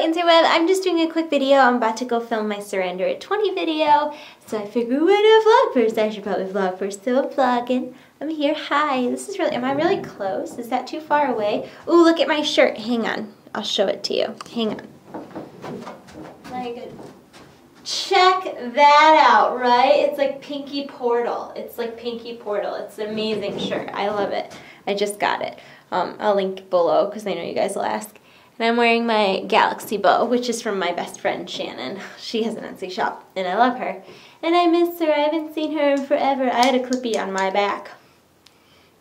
interweb. I'm just doing a quick video. I'm about to go film my Surrender at 20 video. So I figured, why not vlog first? I should probably vlog first. So I'm vlogging. I'm here. Hi. This is really, am I really close? Is that too far away? Ooh, look at my shirt. Hang on. I'll show it to you. Hang on. Like, check that out, right? It's like Pinky Portal. It's like Pinky Portal. It's an amazing shirt. I love it. I just got it. I'll link below because I know you guys will ask. And I'm wearing my Galaxy bow, which is from my best friend, Shannon. She has an Etsy shop, and I love her. And I miss her. I haven't seen her in forever. I had a clippy on my back.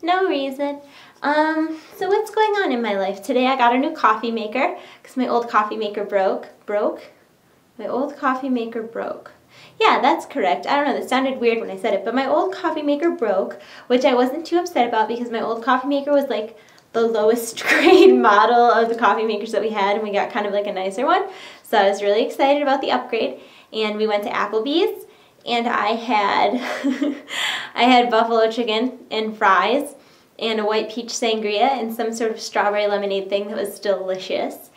No reason. So what's going on in my life? Today I got a new coffee maker because my old coffee maker broke. My old coffee maker broke. Yeah, that's correct. I don't know, that sounded weird when I said it, but my old coffee maker broke, which I wasn't too upset about because my old coffee maker was like the lowest grade model of the coffee makers that we had, and we got kind of like a nicer one. So I was really excited about the upgrade, and we went to Applebee's, and I had I had buffalo chicken and fries and a white peach sangria and some sort of strawberry lemonade thing that was delicious.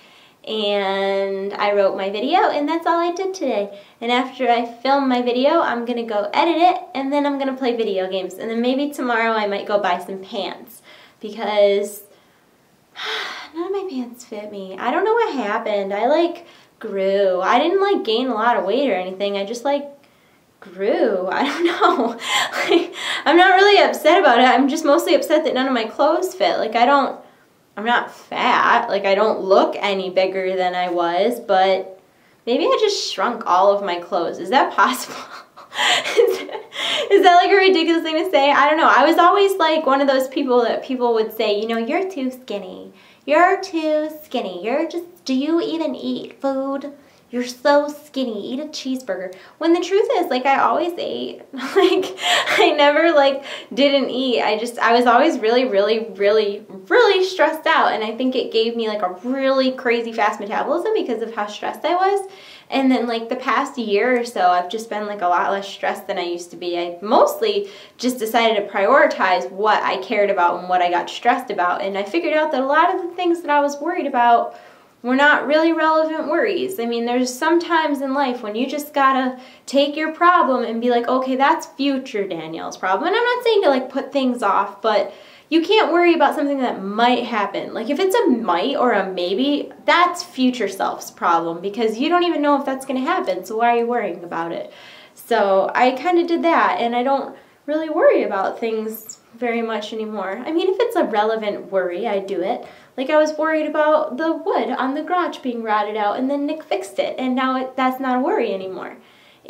And I wrote my video, and that's all I did today. And after I film my video, I'm gonna go edit it, and then I'm gonna play video games, and then maybe tomorrow I might go buy some pants because none of my pants fit me. I don't know what happened. I like grew. I didn't like gain a lot of weight or anything. I just like grew. I don't know. Like, I'm not really upset about it. I'm just mostly upset that none of my clothes fit. Like I'm not fat. Like I don't look any bigger than I was, but maybe I just shrunk all of my clothes. Is that possible? Is that like a ridiculous thing to say? I don't know. I was always like one of those people that people would say, you know, you're too skinny. You're too skinny. You're just, do you even eat food? You're so skinny. Eat a cheeseburger. When the truth is, like, I always ate. Like, I never, like, didn't eat. I was always really, really, really, really stressed out. And I think it gave me, like, a really crazy fast metabolism because of how stressed I was. And then, like, the past year or so, I've just been, like, a lot less stressed than I used to be. I mostly just decided to prioritize what I cared about and what I got stressed about. And I figured out that a lot of the things that I was worried about were not really relevant worries. I mean, there's some times in life when you just gotta take your problem and be like, okay, that's future Danielle's problem. And I'm not saying to, like, put things off, but you can't worry about something that might happen. Like, if it's a might or a maybe, that's future self's problem because you don't even know if that's gonna happen, so why are you worrying about it? So I kind of did that, and I don't really worry about things very much anymore. I mean, if it's a relevant worry, I do it. Like, I was worried about the wood on the garage being rotted out, and then Nick fixed it, and now that's not a worry anymore.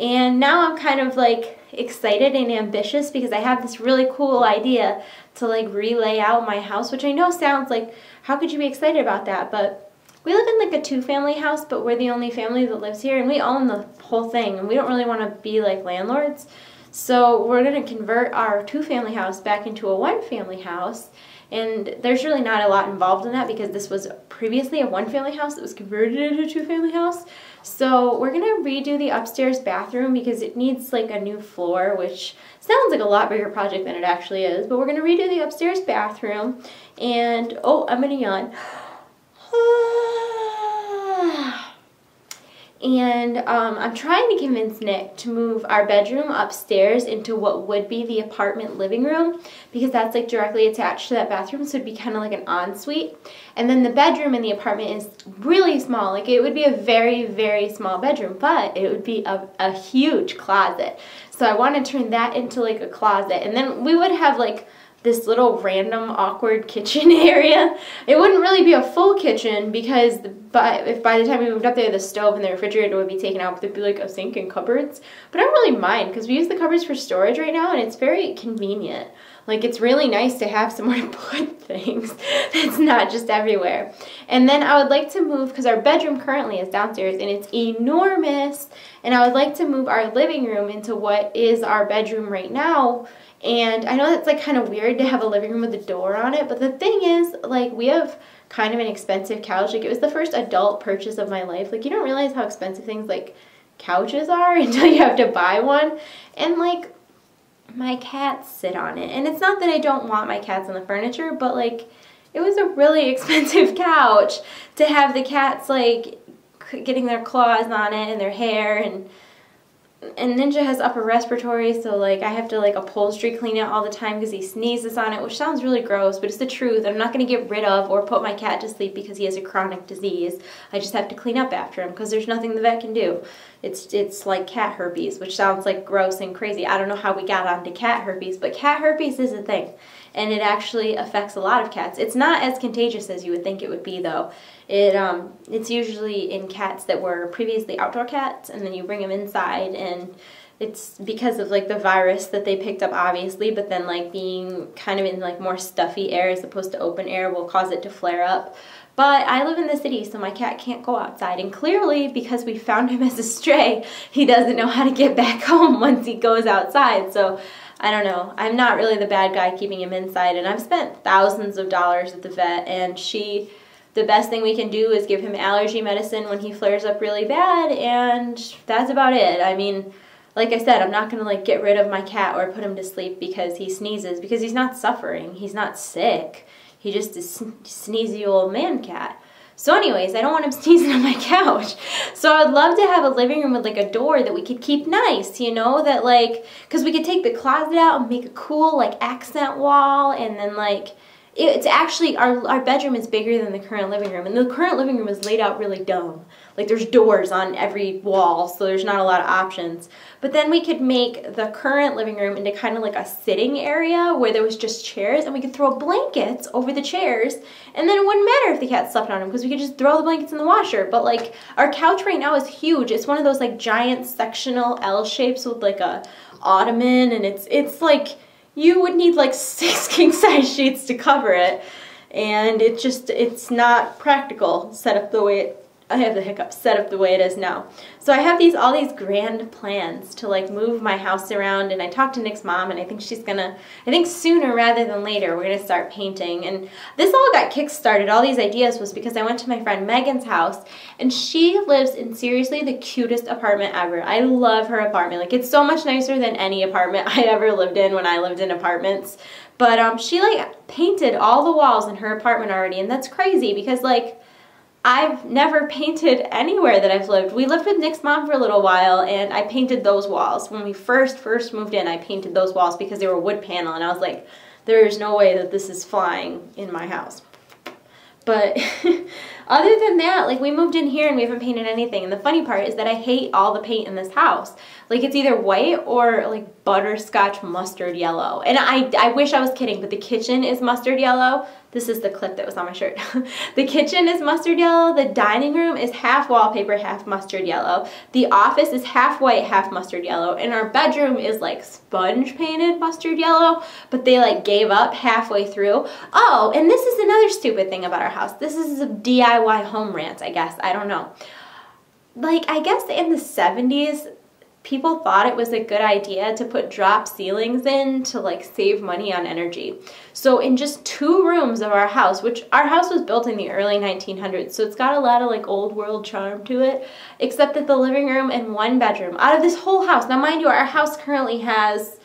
And now I'm kind of, like, excited and ambitious because I have this really cool idea to, like, relay out my house, which I know sounds like, how could you be excited about that? But we live in, like, a two-family house, but we're the only family that lives here, and we own the whole thing, and we don't really want to be, like, landlords. So we're going to convert our two-family house back into a one-family house. And there's really not a lot involved in that because this was previously a one-family house that was converted into a two-family house. So we're going to redo the upstairs bathroom because it needs like a new floor, which sounds like a lot bigger project than it actually is. But we're going to redo the upstairs bathroom. And, oh, I'm going to yawn. And I'm trying to convince Nick to move our bedroom upstairs into what would be the apartment living room because that's like directly attached to that bathroom, so it'd be kind of like an ensuite. And then the bedroom in the apartment is really small. Like, it would be a very, very small bedroom, but it would be a huge closet. So I want to turn that into like a closet. And then we would have like this little random awkward kitchen area. It wouldn't really be a full kitchen because if by the time we moved up there, the stove and the refrigerator would be taken out, but there'd be like a sink and cupboards. But I don't really mind because we use the cupboards for storage right now, and it's very convenient. Like, it's really nice to have somewhere to put things that's not just everywhere. And then I would like to move, because our bedroom currently is downstairs and it's enormous, and I would like to move our living room into what is our bedroom right now. And I know that's like kind of weird to have a living room with a door on it, but the thing is, like, we have kind of an expensive couch. Like, it was the first adult purchase of my life. Like, you don't realize how expensive things like couches are until you have to buy one. And like, my cats sit on it. And it's not that I don't want my cats on the furniture, but like, it was a really expensive couch to have the cats like getting their claws on it and their hair, and Ninja has upper respiratory, so like I have to like upholstery clean it all the time because he sneezes on it, which sounds really gross, but it's the truth. I'm not going to get rid of or put my cat to sleep because he has a chronic disease. I just have to clean up after him because there's nothing the vet can do. It's like cat herpes, which sounds like gross and crazy. I don't know how we got onto cat herpes, but cat herpes is a thing, and it actually affects a lot of cats. It's not as contagious as you would think it would be, though. It's usually in cats that were previously outdoor cats, and then you bring them inside, and it's because of like the virus that they picked up, obviously, but then like being kind of in like more stuffy air as opposed to open air will cause it to flare up. But I live in the city, so my cat can't go outside, and clearly because we found him as a stray, he doesn't know how to get back home once he goes outside. So I don't know. I'm not really the bad guy keeping him inside, and I've spent thousands of dollars at the vet, and the best thing we can do is give him allergy medicine when he flares up really bad, and that's about it. I mean, like I said, I'm not going to like get rid of my cat or put him to sleep because he sneezes, because he's not suffering. He's not sick. He just is a sneezy old man cat. So anyways, I don't want him sneezing on my couch. So I'd love to have a living room with like a door that we could keep nice, you know, that like, because we could take the closet out and make a cool like accent wall, and then like, it's actually, our bedroom is bigger than the current living room, and the current living room is laid out really dumb. Like there's doors on every wall, so there's not a lot of options. But then we could make the current living room into kind of like a sitting area where there was just chairs, and we could throw blankets over the chairs, and then it wouldn't matter if the cat slept on them because we could just throw the blankets in the washer. But like our couch right now is huge. It's one of those like giant sectional L shapes with like a ottoman, and it's like, you would need like 6 king-size sheets to cover it, and it's not practical set up the way I have the hiccups, set up the way it is now. So I have all these grand plans to like move my house around, and I talked to Nick's mom, and I think she's gonna, I think sooner rather than later, we're gonna start painting. And this all got kick-started, all these ideas, was because I went to my friend Megan's house, and she lives in seriously the cutest apartment ever. I love her apartment. Like, it's so much nicer than any apartment I ever lived in when I lived in apartments. But she like painted all the walls in her apartment already, and that's crazy because like, I've never painted anywhere that I've lived. We lived with Nick's mom for a little while, and I painted those walls. When we first moved in, I painted those walls because they were wood panel, and I was like, there's no way that this is flying in my house. But other than that, like, we moved in here and we haven't painted anything. And the funny part is that I hate all the paint in this house. Like, it's either white or like butterscotch mustard yellow. And I wish I was kidding, but the kitchen is mustard yellow. This is the clip that was on my shirt. The kitchen is mustard yellow. The dining room is half wallpaper, half mustard yellow. The office is half white, half mustard yellow. And our bedroom is like sponge painted mustard yellow, but they like gave up halfway through. Oh, and this is another stupid thing about our house. This is a DIY home rant, I guess. I don't know. Like, I guess in the 70s, people thought it was a good idea to put drop ceilings in to like save money on energy. So in just 2 rooms of our house, which our house was built in the early 1900s, so it's got a lot of like old world charm to it, except that the living room and 1 bedroom out of this whole house. Now mind you, our house currently has,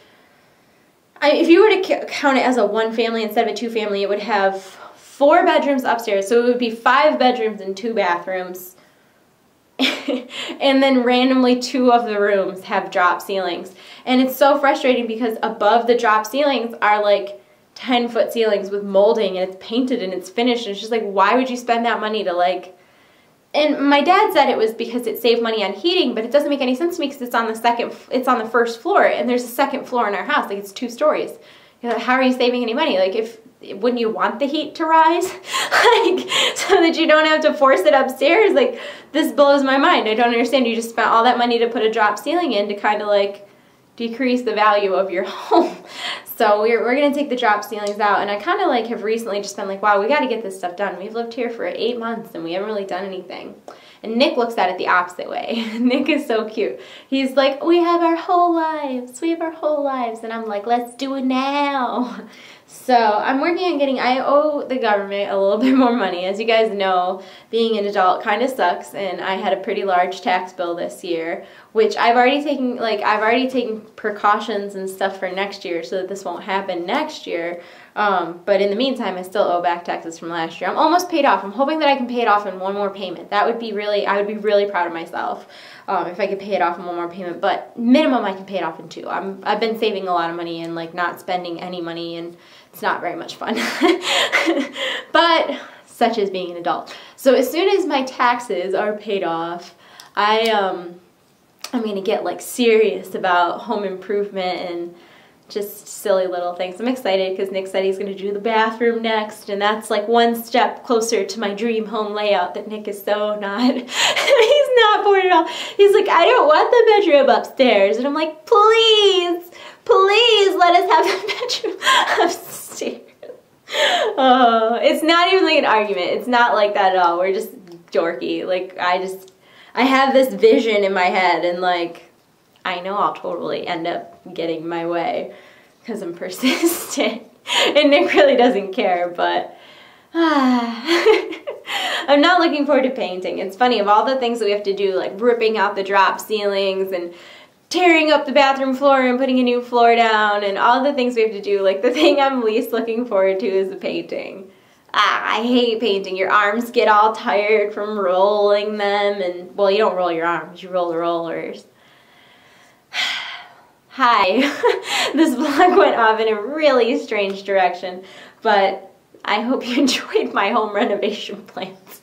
if you were to count it as a 1 family instead of a 2 family, it would have 4 bedrooms upstairs. So it would be 5 bedrooms and 2 bathrooms. And then randomly 2 of the rooms have drop ceilings. And it's so frustrating because above the drop ceilings are like 10-foot ceilings with molding, and it's painted and it's finished, and it's just like, why would you spend that money to like, and my dad said it was because it saved money on heating, but it doesn't make any sense to me because it's on the 1st floor, and there's a 2nd floor in our house. Like, it's 2 stories. You're like, how are you saving any money? Like, wouldn't you want the heat to rise? Like, so that you don't have to force it upstairs? Like, this blows my mind. I don't understand. You just spent all that money to put a drop ceiling in to kind of like decrease the value of your home. So we're going to take the drop ceilings out, and I kind of like have recently just been like, wow, we got to get this stuff done. We've lived here for 8 months and we haven't really done anything. And Nick looks at it the opposite way. Nick is so cute. He's like, we have our whole lives. We have our whole lives. And I'm like, let's do it now. So I'm working on getting, I owe the government a little bit more money. As you guys know, being an adult kind of sucks, and I had a pretty large tax bill this year, which I've already taken precautions and stuff for next year so that this won't happen next year. But in the meantime, I still owe back taxes from last year. I'm almost paid off. I'm hoping that I can pay it off in one more payment. That would be really, I would be really proud of myself if I could pay it off in one more payment. But minimum, I can pay it off in 2. I've been saving a lot of money and like not spending any money, and it's not very much fun. But such is being an adult. So as soon as my taxes are paid off, I'm gonna get like serious about home improvement and just silly little things. I'm excited because Nick said he's going to do the bathroom next, and that's like one step closer to my dream home layout that Nick is so not, he's not for it at all. He's like, I don't want the bedroom upstairs. And I'm like, please, please let us have the bedroom upstairs. Oh, it's not even like an argument. It's not like that at all. We're just dorky. Like, I have this vision in my head, and like, I know I'll totally end up getting my way because I'm persistent. And Nick really doesn't care, but I'm not looking forward to painting. It's funny, of all the things that we have to do, like ripping out the drop ceilings and tearing up the bathroom floor and putting a new floor down and all the things we have to do, like the thing I'm least looking forward to is the painting. I hate painting. Your arms get all tired from rolling them, and well, you don't roll your arms, you roll the rollers. Hi, this vlog went off in a really strange direction, but I hope you enjoyed my home renovation plans.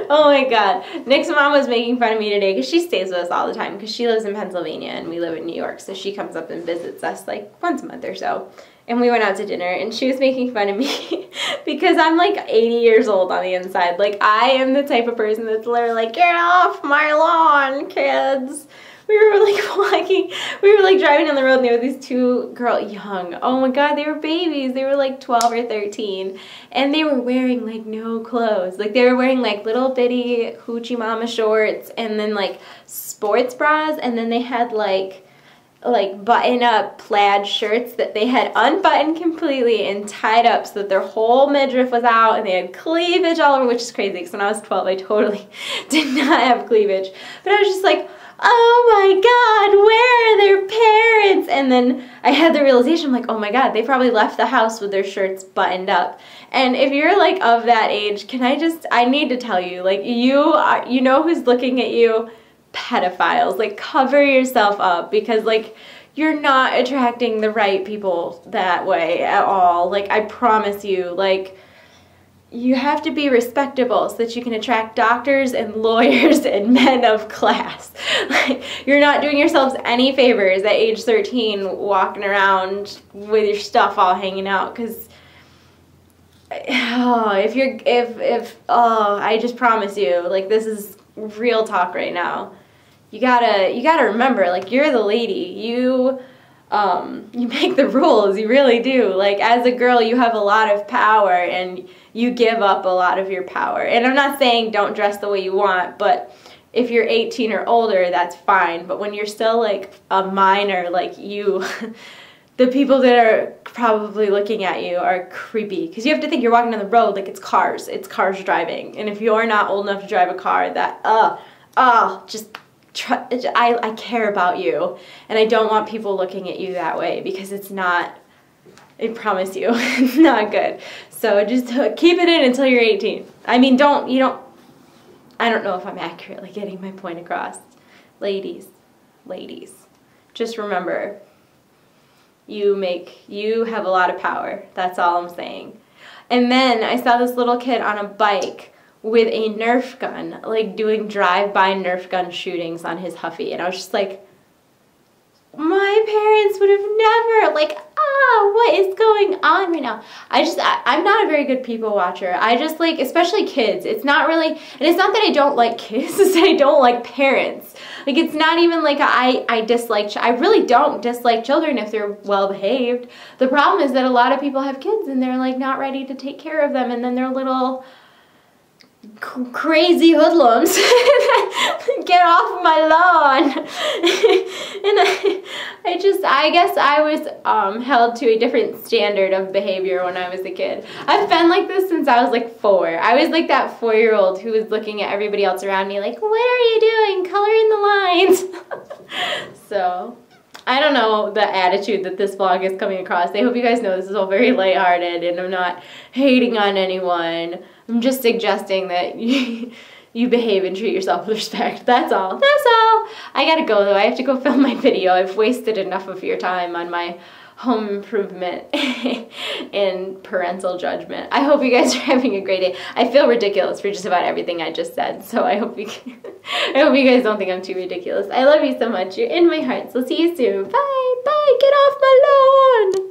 Oh my god, Nick's mom was making fun of me today because she stays with us all the time because she lives in Pennsylvania and we live in New York, so she comes up and visits us like once a month or so. And we went out to dinner and she was making fun of me because I'm like 80 years old on the inside. Like, I am the type of person that's literally like, get off my lawn, kids. We were like walking, we were like driving down the road, and there were these 2 girls, young, oh my god, they were babies. They were like 12 or 13, and they were wearing like no clothes. Like, they were wearing like little bitty hoochie mama shorts and then like sports bras, and then they had like button-up plaid shirts that they had unbuttoned completely and tied up so that their whole midriff was out, and they had cleavage all over, which is crazy because when I was 12 I totally did not have cleavage. But I was just like, oh my god, where are their parents? And then I had the realization, I'm like, oh my god, they probably left the house with their shirts buttoned up. And if you're like of that age, I need to tell you, like, you know who's looking at you? Pedophiles. Like, cover yourself up, because like, you're not attracting the right people that way at all. Like, I promise you, like, you have to be respectable so that you can attract doctors and lawyers and men of class. Like, you're not doing yourselves any favors at age 13 walking around with your stuff all hanging out, because I just promise you, like, this is real talk right now. You gotta remember, like, you're the lady. You make the rules. You really do. Like, as a girl, you have a lot of power, and you give up a lot of your power. And I'm not saying don't dress the way you want, but if you're 18 or older, that's fine. But when you're still like a minor, like you, the people that are probably looking at you are creepy. Because you have to think, you're walking down the road, like, it's cars driving. And if you're not old enough to drive a car, that, I care about you. And I don't want people looking at you that way, because it's not, I promise you, it's not good. So just keep it in until you're 18. I mean, I don't know if I'm accurately getting my point across. Ladies, just remember, you have a lot of power. That's all I'm saying. And then I saw this little kid on a bike with a Nerf gun, like doing drive-by Nerf gun shootings on his Huffy. And I was just like, my parents would have never, like, what is going on right now? I'm not a very good people watcher. I just, like, especially kids, it's not really, and it's not that I don't like kids, it's that I don't like parents. Like, it's not even like I really don't dislike children if they're well behaved. The problem is that a lot of people have kids and they're, like, not ready to take care of them, and then they're little crazy hoodlums. Get off my lawn. And I guess I was held to a different standard of behavior when I was a kid. I've been like this since I was like 4. I was like that 4-year-old who was looking at everybody else around me like, what are you doing? Color in the lines. So I don't know the attitude that this vlog is coming across. I hope you guys know this is all very lighthearted and I'm not hating on anyone. I'm just suggesting that you behave and treat yourself with respect. That's all. That's all. I gotta go though. I have to go film my video. I've wasted enough of your time on my home improvement and parental judgment. I hope you guys are having a great day. I feel ridiculous for just about everything I just said, so I hope you guys don't think I'm too ridiculous. I love you so much. You're in my heart, so see you soon. Bye. Bye. Get off my lawn.